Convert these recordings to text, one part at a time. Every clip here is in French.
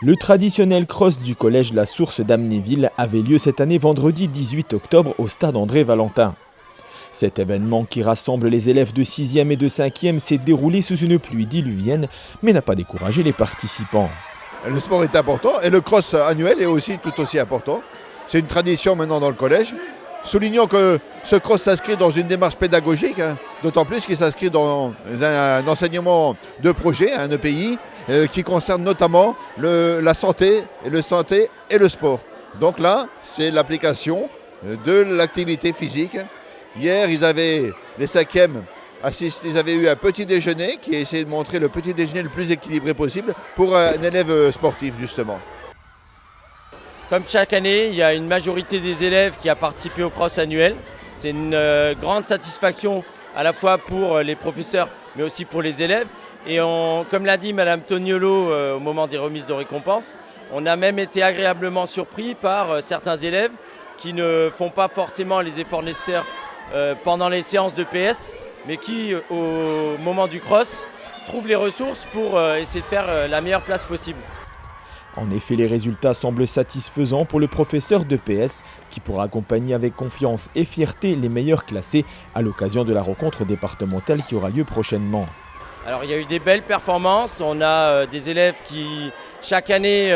Le traditionnel cross du collège La Source d'Amnéville avait lieu cette année vendredi 18 octobre au stade André-Valentin. Cet événement qui rassemble les élèves de 6e et de 5e s'est déroulé sous une pluie diluvienne mais n'a pas découragé les participants. Le sport est important et le cross annuel est aussi tout aussi important. C'est une tradition maintenant dans le collège. Soulignons que ce cross s'inscrit dans une démarche pédagogique, d'autant plus qu'il s'inscrit dans un enseignement de projet, un EPI, qui concerne notamment la santé et le sport. Donc là, c'est l'application de l'activité physique. Hier, les 5e ils avaient eu un petit déjeuner qui a essayé de montrer le petit déjeuner le plus équilibré possible pour un élève sportif justement. Comme chaque année, il y a une majorité des élèves qui a participé au cross annuel. C'est une grande satisfaction à la fois pour les professeurs mais aussi pour les élèves. Et comme l'a dit Madame Toniolo au moment des remises de récompenses, on a même été agréablement surpris par certains élèves qui ne font pas forcément les efforts nécessaires pendant les séances de PS, mais qui, au moment du cross, trouvent les ressources pour essayer de faire la meilleure place possible. En effet, les résultats semblent satisfaisants pour le professeur de PS qui pourra accompagner avec confiance et fierté les meilleurs classés à l'occasion de la rencontre départementale qui aura lieu prochainement. Alors il y a eu des belles performances, on a des élèves qui chaque année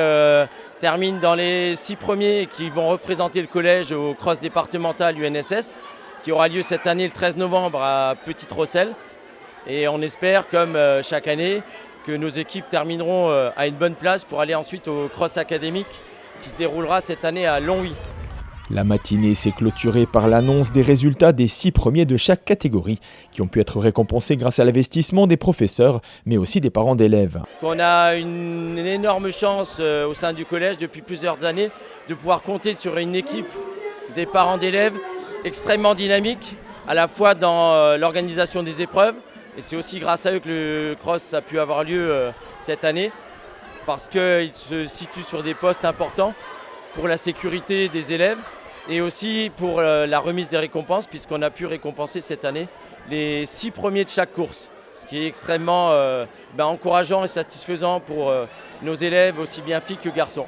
terminent dans les 6 premiers et qui vont représenter le collège au cross départemental UNSS qui aura lieu cette année le 13 novembre à Petite-Rosselle. Et on espère, comme chaque année, que nos équipes termineront à une bonne place pour aller ensuite au cross académique qui se déroulera cette année à Longwy. La matinée s'est clôturée par l'annonce des résultats des 6 premiers de chaque catégorie qui ont pu être récompensés grâce à l'investissement des professeurs mais aussi des parents d'élèves. On a une énorme chance au sein du collège depuis plusieurs années de pouvoir compter sur une équipe des parents d'élèves extrêmement dynamique à la fois dans l'organisation des épreuves. Et c'est aussi grâce à eux que le cross a pu avoir lieu cette année parce qu'ils se situent sur des postes importants pour la sécurité des élèves et aussi pour la remise des récompenses puisqu'on a pu récompenser cette année les 6 premiers de chaque course. Ce qui est extrêmement encourageant et satisfaisant pour nos élèves, aussi bien filles que garçons.